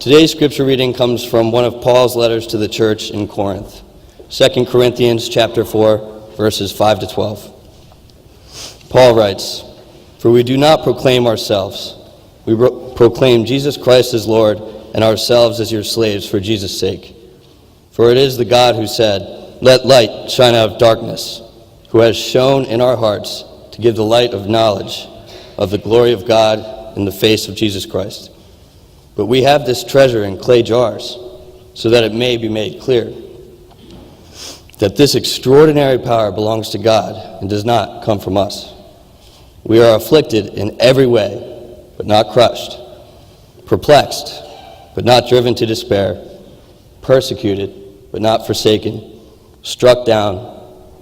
Today's scripture reading comes from one of Paul's letters to the church in Corinth, 2 Corinthians chapter 4, verses 5 to 12. Paul writes, "For we do not proclaim ourselves. We proclaim Jesus Christ as Lord, and ourselves as your slaves for Jesus' sake. For it is the God who said, 'Let light shine out of darkness,' who has shone in our hearts to give the light of knowledge of the glory of God in the face of Jesus Christ. But we have this treasure in clay jars, so that it may be made clear that this extraordinary power belongs to God and does not come from us. We are afflicted in every way, but not crushed, perplexed, but not driven to despair, persecuted, but not forsaken, struck down,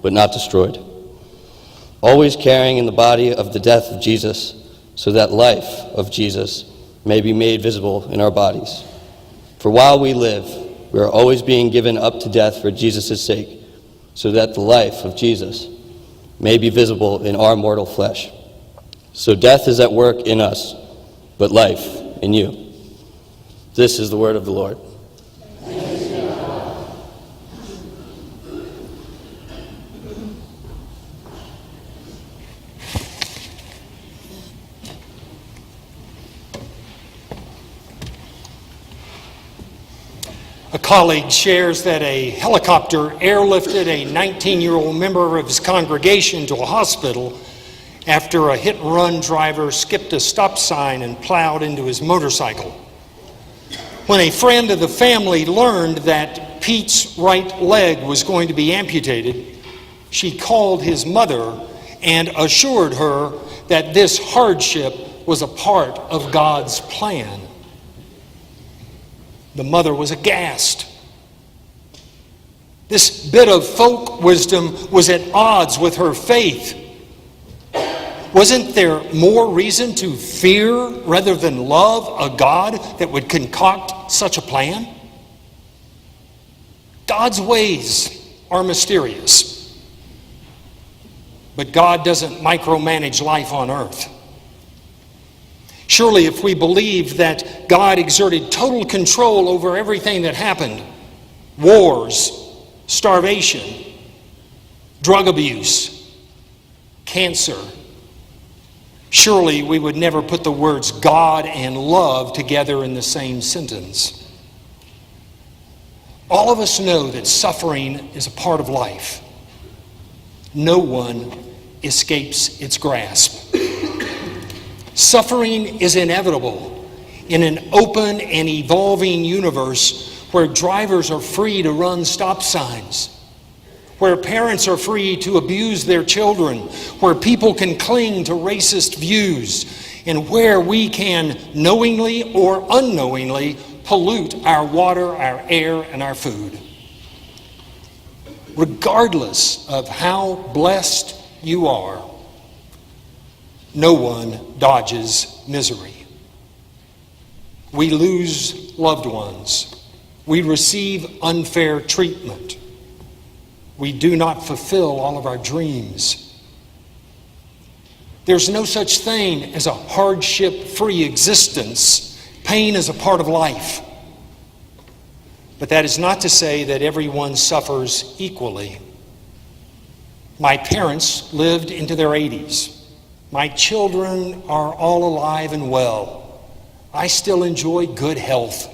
but not destroyed. Always carrying in the body of the death of Jesus, so that life of Jesus may be made visible in our bodies. For while we live, we are always being given up to death for Jesus' sake, so that the life of Jesus may be visible in our mortal flesh. So death is at work in us, but life in you." This is the word of the Lord. A colleague shares that a helicopter airlifted a 19-year-old member of his congregation to a hospital after a hit-and-run driver skipped a stop sign and plowed into his motorcycle. When a friend of the family learned that Pete's right leg was going to be amputated, she called his mother and assured her that this hardship was a part of God's plan. The mother was aghast. This bit of folk wisdom was at odds with her faith. Wasn't there more reason to fear rather than love a God that would concoct such a plan? God's ways are mysterious, but God doesn't micromanage life on earth. Surely if we believe that God exerted total control over everything that happened, wars, starvation, drug abuse, cancer, surely we would never put the words God and love together in the same sentence. All of us know that suffering is a part of life. No one escapes its grasp. Suffering is inevitable in an open and evolving universe where drivers are free to run stop signs, where parents are free to abuse their children, where people can cling to racist views, and where we can knowingly or unknowingly pollute our water, our air, and our food. Regardless of how blessed you are, no one dodges misery. We lose loved ones. We receive unfair treatment. We do not fulfill all of our dreams. There's no such thing as a hardship-free existence. Pain is a part of life. But that is not to say that everyone suffers equally. My parents lived into their 80s. My children are all alive and well. I still enjoy good health.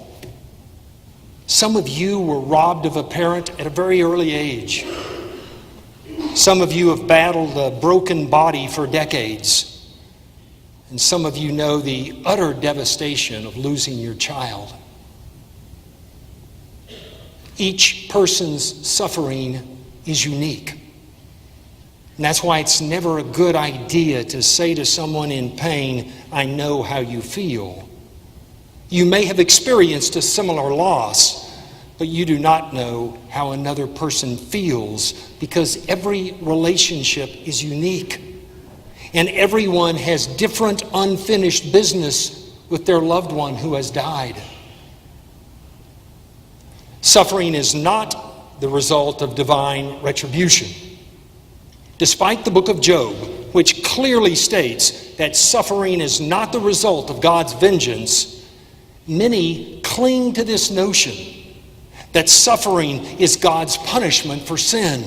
Some of you were robbed of a parent at a very early age. Some of you have battled a broken body for decades. And some of you know the utter devastation of losing your child. Each person's suffering is unique. And that's why it's never a good idea to say to someone in pain, "I know how you feel." You may have experienced a similar loss, but you do not know how another person feels, because every relationship is unique. And everyone has different unfinished business with their loved one who has died. Suffering is not the result of divine retribution. Despite the book of Job, which clearly states that suffering is not the result of God's vengeance, many cling to this notion that suffering is God's punishment for sin.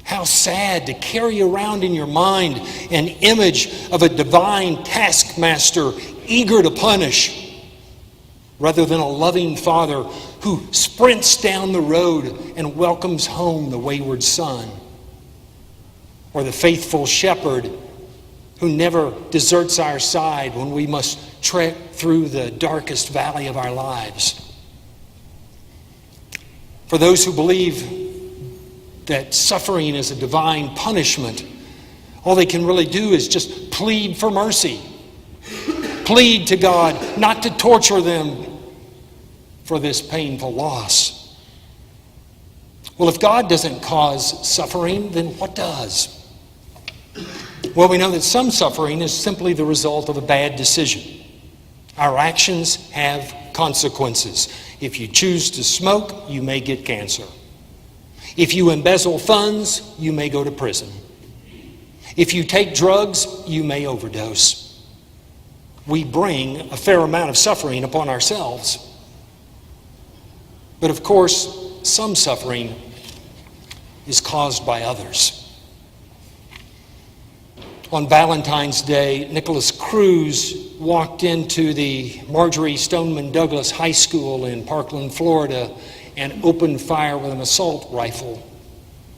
How sad to carry around in your mind an image of a divine taskmaster eager to punish, rather than a loving Father who sprints down the road and welcomes home the wayward son, or the faithful shepherd who never deserts our side when we must trek through the darkest valley of our lives. For those who believe that suffering is a divine punishment, all they can really do is just plead for mercy. Plead to God not to torture them for this painful loss. Well, if God doesn't cause suffering, then what does? Well, we know that some suffering is simply the result of a bad decision. Our actions have consequences. If you choose to smoke, you may get cancer. If you embezzle funds, you may go to prison. If you take drugs, you may overdose. We bring a fair amount of suffering upon ourselves. But of course, some suffering is caused by others. On Valentine's Day, Nicholas Cruz walked into the Marjorie Stoneman Douglas High School in Parkland, Florida, and opened fire with an assault rifle.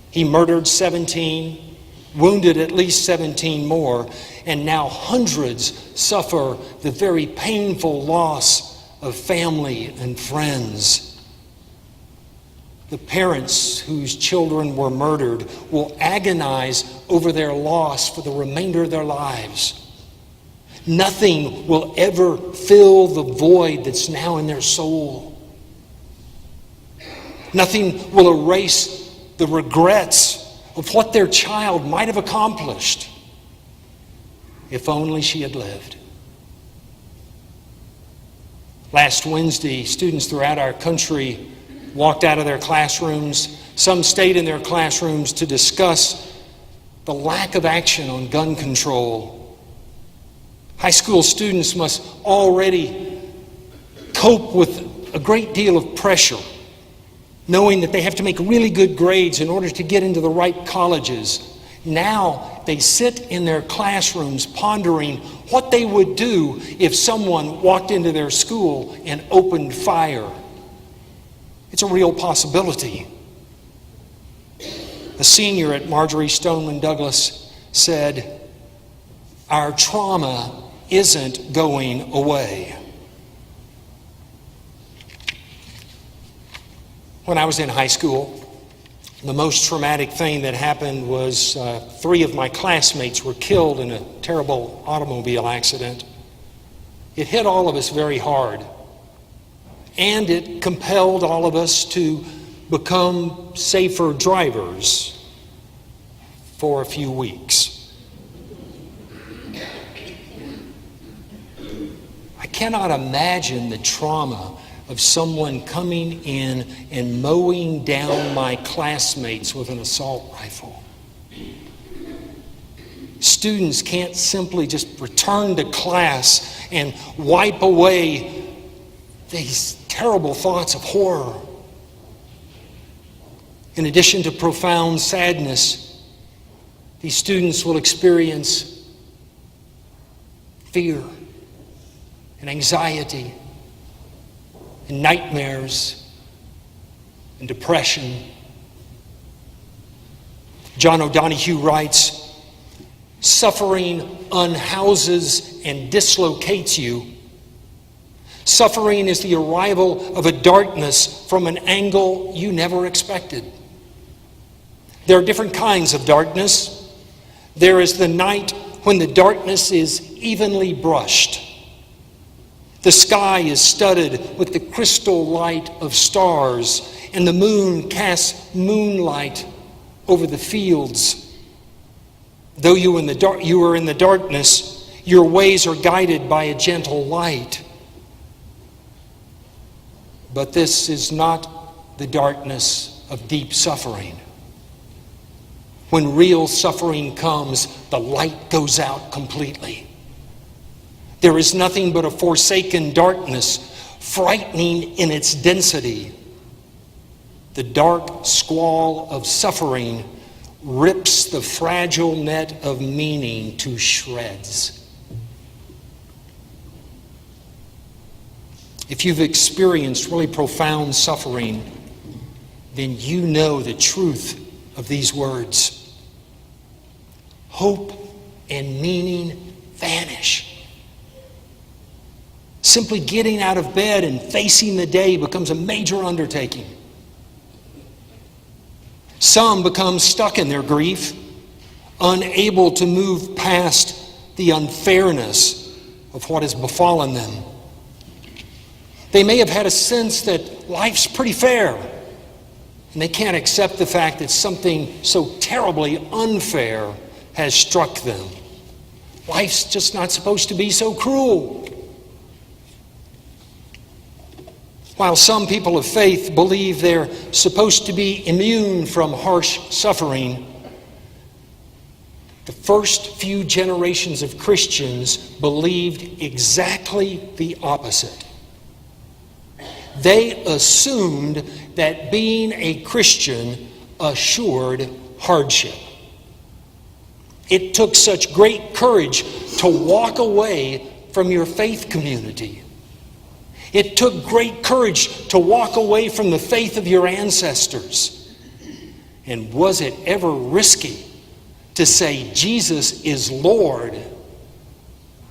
He murdered 17, wounded at least 17 more, and now hundreds suffer the very painful loss of family and friends. The parents whose children were murdered will agonize over their loss for the remainder of their lives. Nothing will ever fill the void that's now in their soul. Nothing will erase the regrets of what their child might have accomplished if only she had lived. Last Wednesday, students throughout our country walked out of their classrooms. Some stayed in their classrooms to discuss the lack of action on gun control. High school students must already cope with a great deal of pressure, knowing that they have to make really good grades in order to get into the right colleges. Now they sit in their classrooms pondering what they would do if someone walked into their school and opened fire. It's a real possibility. A senior at Marjorie Stoneman Douglas said, "Our trauma isn't going away." When I was in high school, the most traumatic thing that happened was 3 of my classmates were killed in a terrible automobile accident. It hit all of us very hard. And it compelled all of us to become safer drivers for a few weeks. I cannot imagine the trauma of someone coming in and mowing down my classmates with an assault rifle. Students can't simply just return to class and wipe away these terrible thoughts of horror. In addition to profound sadness, these students will experience fear and anxiety and nightmares and depression. John O'Donohue writes, "Suffering unhouses and dislocates you. Suffering is the arrival of a darkness from an angle you never expected. There are different kinds of darkness. There is the night when the darkness is evenly brushed. The sky is studded with the crystal light of stars, and the moon casts moonlight over the fields. Though you are in the darkness, your ways are guided by a gentle light. But this is not the darkness of deep suffering. When real suffering comes, the light goes out completely. There is nothing but a forsaken darkness frightening in its density. The dark squall of suffering rips the fragile net of meaning to shreds. If you've experienced really profound suffering, then you know the truth of these words. Hope and meaning vanish. Simply getting out of bed and facing the day becomes a major undertaking. Some become stuck in their grief, unable to move past the unfairness of what has befallen them. They may have had a sense that life's pretty fair, and they can't accept the fact that something so terribly unfair has struck them. Life's just not supposed to be so cruel. While some people of faith believe they're supposed to be immune from harsh suffering, the first few generations of Christians believed exactly the opposite. They assumed that being a Christian assured hardship. It took such great courage to walk away from your faith community. It took great courage to walk away from the faith of your ancestors. And was it ever risky to say Jesus is Lord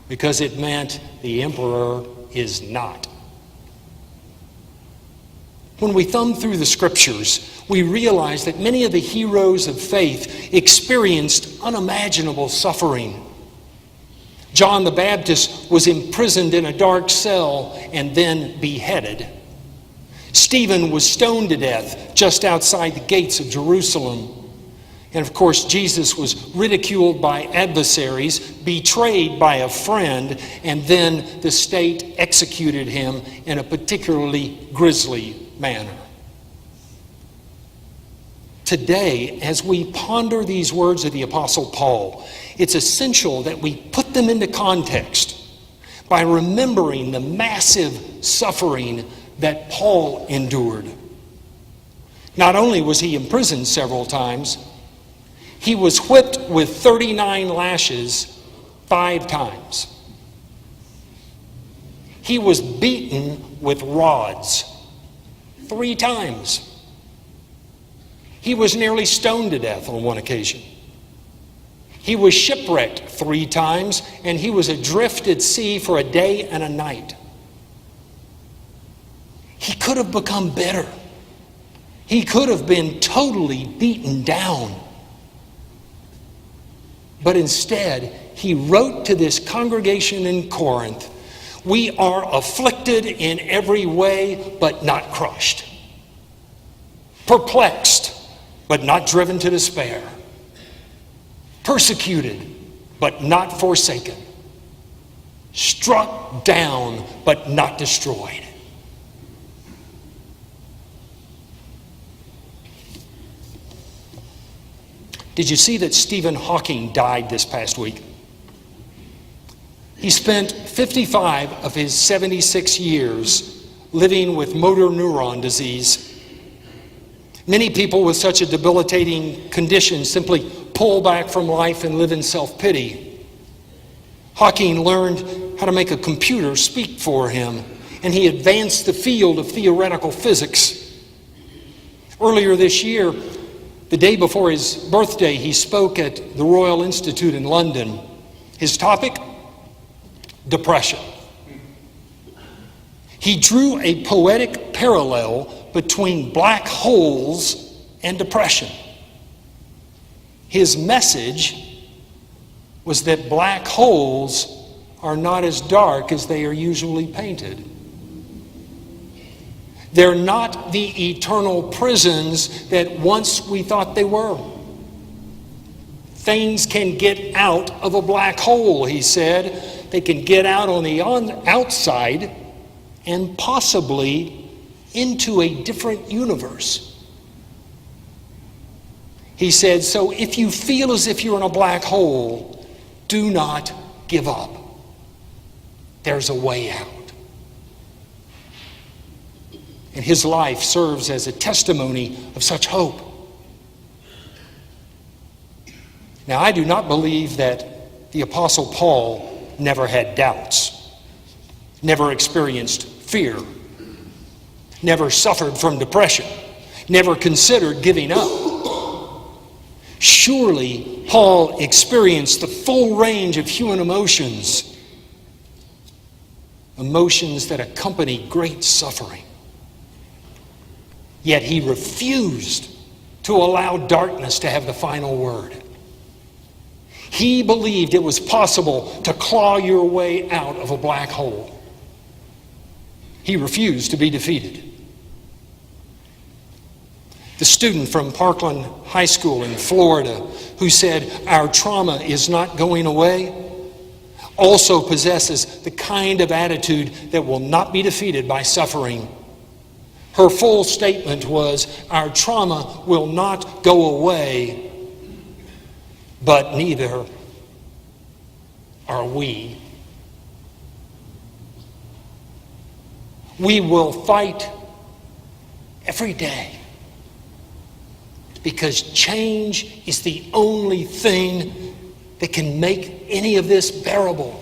because it meant the emperor is not? When we thumb through the scriptures, we realize that many of the heroes of faith experienced unimaginable suffering. John the Baptist was imprisoned in a dark cell and then beheaded. Stephen was stoned to death just outside the gates of Jerusalem. And of course, Jesus was ridiculed by adversaries, betrayed by a friend, and then the state executed him in a particularly grisly manner. Today, as we ponder these words of the Apostle Paul, it's essential that we put them into context by remembering the massive suffering that Paul endured. Not only was he imprisoned several times, he was whipped with 39 lashes 5 times. He was beaten with rods 3 times. He was nearly stoned to death on one occasion. He was shipwrecked 3 times, and he was adrift at sea for a day and a night. He could have become bitter. He could have been totally beaten down. But instead, he wrote to this congregation in Corinth, "We are afflicted in every way, but not crushed. Perplexed, but not driven to despair. Persecuted, but not forsaken. Struck down, but not destroyed." Did you see that Stephen Hawking died this past week? He spent 55 of his 76 years living with motor neuron disease. Many people with such a debilitating condition simply pull back from life and live in self-pity. Hawking learned how to make a computer speak for him, and he advanced the field of theoretical physics. Earlier this year, the day before his birthday, he spoke at the Royal Institute in London. His topic? Depression. He drew a poetic parallel between black holes and depression. His message was that black holes are not as dark as they are usually painted. They're not the eternal prisons that once we thought they were. Things can get out of a black hole, he said. They can get out on the outside and possibly into a different universe. He said, so if you feel as if you're in a black hole, do not give up. There's a way out. And his life serves as a testimony of such hope. Now, I do not believe that the Apostle Paul never had doubts, never experienced fear, never suffered from depression, never considered giving up. Surely, Paul experienced the full range of human emotions, emotions that accompany great suffering. Yet he refused to allow darkness to have the final word. He believed it was possible to claw your way out of a black hole. He refused to be defeated. The student from Parkland High School in Florida who said, "Our trauma is not going away," also possesses the kind of attitude that will not be defeated by suffering. Her full statement was, "Our trauma will not go away, but neither are we." We will fight every day because change is the only thing that can make any of this bearable.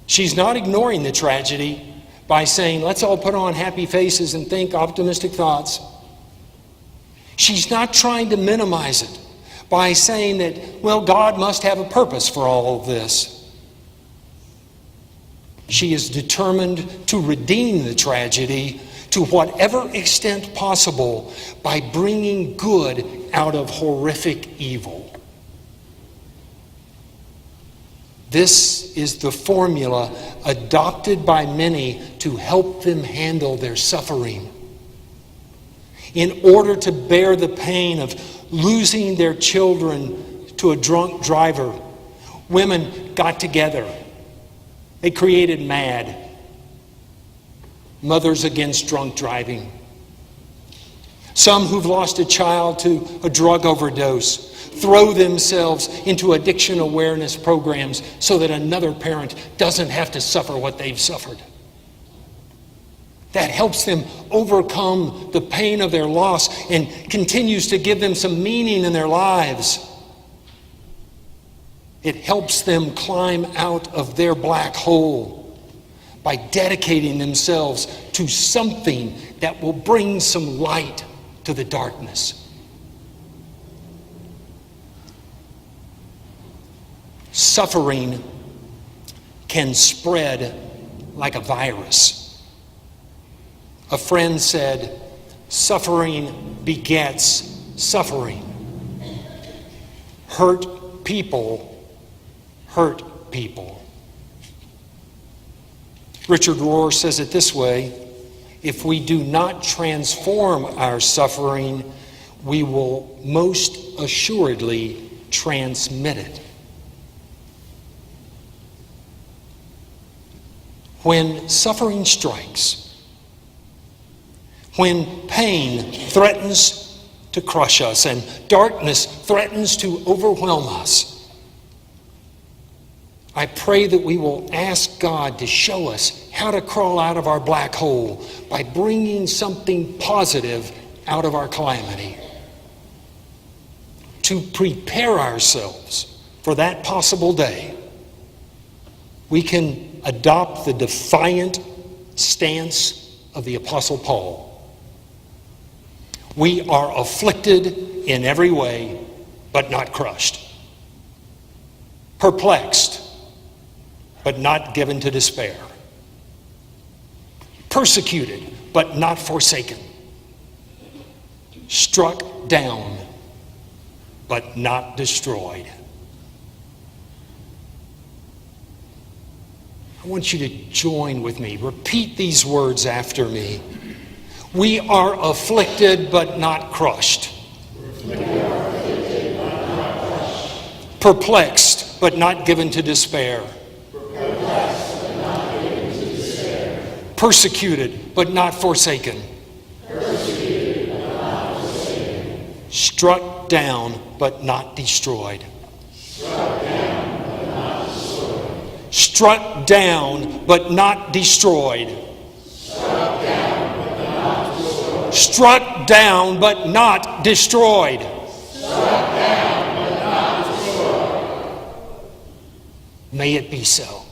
She's not ignoring the tragedy by saying, "Let's all put on happy faces and think optimistic thoughts." She's not trying to minimize it by saying that, well, God must have a purpose for all of this. She is determined to redeem the tragedy to whatever extent possible by bringing good out of horrific evil. This is the formula adopted by many to help them handle their suffering. In order to bear the pain of losing their children to a drunk driver, women got together. They created MAD, Mothers Against Drunk Driving. Some who've lost a child to a drug overdose throw themselves into addiction awareness programs so that another parent doesn't have to suffer what they've suffered. That helps them overcome the pain of their loss and continues to give them some meaning in their lives. It helps them climb out of their black hole by dedicating themselves to something that will bring some light to the darkness. Suffering can spread like a virus. A friend said, "Suffering begets suffering." Hurt people hurt people. Richard Rohr says it this way: if we do not transform our suffering, we will most assuredly transmit it. When suffering strikes, when pain threatens to crush us and darkness threatens to overwhelm us, I pray that we will ask God to show us how to crawl out of our black hole by bringing something positive out of our calamity. To prepare ourselves for that possible day, we can adopt the defiant stance of the Apostle Paul. We are afflicted in every way, but not crushed. Perplexed, but not given to despair. Persecuted, but not forsaken. Struck down, but not destroyed. I want you to join with me. Repeat these words after me. We are afflicted, but not crushed. Perplexed, but not given to despair. Persecuted, but not forsaken. Struck down, but not destroyed. Struck down, but not destroyed. Struck down but not destroyed. May it be so.